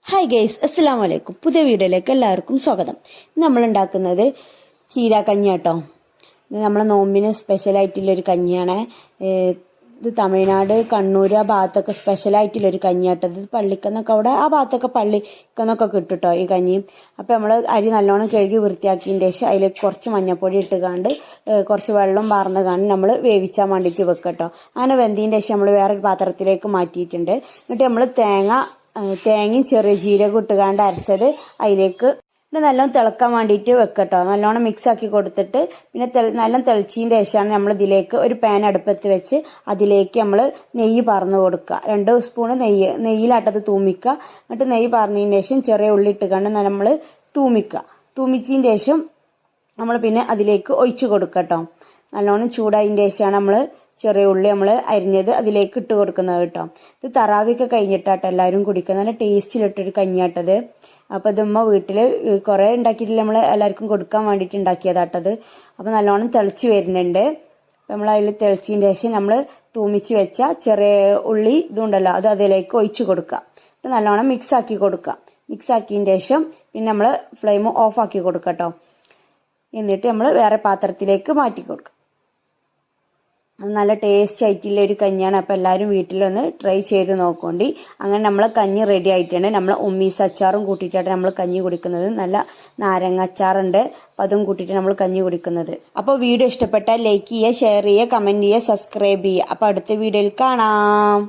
Hi guys, അസ്സലാമു അലൈക്കും. പുതിയ വീഡിയോയിലേക്ക് എല്ലാവർക്കും സ്വാഗതം. നമ്മൾ ഉണ്ടാക്കുന്നത് ചീരാക്കഞ്ഞി കേട്ടോ. ഇത് നമ്മളെ നോമ്പിന് സ്പെഷ്യലായിട്ടുള്ളൊരു കഞ്ഞിയാണ്. ഇത് തമിഴ്നാട്, കണ്ണൂർ ആ ഭാഗത്തൊക്കെ സ്പെഷ്യലായിട്ടുള്ളൊരു കഞ്ഞിയാട്ടോ. ഇത് പള്ളിക്കെന്നൊക്കെ അവിടെ ആ ഭാഗത്തൊക്കെ പള്ളിക്കെന്നൊക്കെ കിട്ടും കേട്ടോ ഈ കഞ്ഞി. അപ്പോൾ നമ്മൾ അരി നല്ലോണം കഴുകി വൃത്തിയാക്കിയതിൻ്റെ ശേഷം അതിലേക്ക് കുറച്ച് മഞ്ഞൾപ്പൊടി ഇട്ടുകാണ്ട് കുറച്ച് വെള്ളം പാർന്ന് കാണ്ട് നമ്മൾ വേവിച്ചാൻ വേണ്ടിയിട്ട് വെക്കുക കേട്ടോ. അങ്ങനെ വെന്തതിൻ്റെ ശേഷം നമ്മൾ വേറൊരു പാത്രത്തിലേക്ക് മാറ്റിയിട്ടുണ്ട്. എന്നിട്ട് നമ്മൾ തേങ്ങയും ചെറിയ ജീരകം ഇട്ടുകാണ്ട് അരച്ചത് അതിലേക്ക് നല്ലോണം തിളക്കാൻ വേണ്ടിയിട്ട് വെക്കട്ടോ. നല്ലോണം മിക്സ് ആക്കി കൊടുത്തിട്ട് പിന്നെ നല്ലോണം തിളച്ചതിൻ്റെ ശേഷമാണ് നമ്മൾ ഇതിലേക്ക് ഒരു പാൻ അടുപ്പത്ത് വെച്ച് അതിലേക്ക് നമ്മൾ നെയ്യ് പറന്ന് കൊടുക്കുക. 2 സ്പൂണ് നെയ്യിലാട്ടത് തൂമിക്കുക. എന്നിട്ട് നെയ്യ് പറന്നതിന് ശേഷം ചെറിയ ഉള്ളി ഇട്ടുകൊണ്ട് നമ്മൾ തൂമിച്ചതിന് ശേഷം നമ്മൾ പിന്നെ അതിലേക്ക് ഒഴിച്ച് കൊടുക്കട്ടോ. നല്ലോണം ചൂടായതിൻ്റെ ശേഷമാണ് നമ്മൾ ചെറിയ ഉള്ളി നമ്മൾ അരിഞ്ഞത് അതിലേക്ക് ഇട്ട് കൊടുക്കുന്നത് കേട്ടോ. ഇത് തറാവിയൊക്കെ കഴിഞ്ഞിട്ടാട്ടോ എല്ലാവരും കുടിക്കുന്നത്. നല്ല ടേസ്റ്റിലിട്ടൊരു കഞ്ഞിയാട്ടത്. അപ്പോൾ ഇതുമ്മ വീട്ടിൽ കുറേ ഉണ്ടാക്കിയിട്ടില്ല, നമ്മൾ എല്ലാവർക്കും കൊടുക്കാൻ വേണ്ടിയിട്ട് ഉണ്ടാക്കിയതാട്ടത്. അപ്പോൾ നല്ലോണം തിളച്ച് വരുന്നുണ്ട്. നമ്മൾ അതിൽ തിളച്ചതിൻ്റെ ശേഷം നമ്മൾ തൂമിച്ച് വെച്ച ചെറിയ ഉള്ളി ഇതുണ്ടല്ലോ അത് അതിലേക്ക് ഒഴിച്ച് കൊടുക്കുക. നല്ലോണം മിക്സ് ആക്കി കൊടുക്കുക. മിക്സ് ആക്കിയതിൻ്റെ ശേഷം പിന്നെ നമ്മൾ ഫ്ലെയിം ഓഫ് ആക്കി കൊടുക്കുക കേട്ടോ. എന്നിട്ട് നമ്മൾ വേറെ പാത്രത്തിലേക്ക് മാറ്റി കൊടുക്കുക. നല്ല ടേസ്റ്റ് ആയിട്ടുള്ള ഒരു കഞ്ഞിയാണ്. അപ്പോൾ എല്ലാവരും വീട്ടിലൊന്ന് ട്രൈ ചെയ്ത് നോക്കോണ്ടി. അങ്ങനെ നമ്മളെ കഞ്ഞി റെഡി ആയിട്ടുണ്ട്. നമ്മൾ ഉമ്മീസ് അച്ചാറും കൂട്ടിയിട്ടാണ് നമ്മൾ കഞ്ഞി കുടിക്കുന്നത്. നല്ല നാരങ്ങ അച്ചാറുണ്ട്, അപ്പം അതും കൂട്ടിയിട്ട് നമ്മൾ കഞ്ഞി കുടിക്കുന്നത്. അപ്പോൾ വീഡിയോ ഇഷ്ടപ്പെട്ടാൽ ലൈക്ക് ചെയ്യുക, ഷെയർ ചെയ്യുക, കമൻറ്റ് ചെയ്യുക, സബ്സ്ക്രൈബ് ചെയ്യുക. അപ്പോൾ അടുത്ത വീഡിയോയിൽ കാണാം.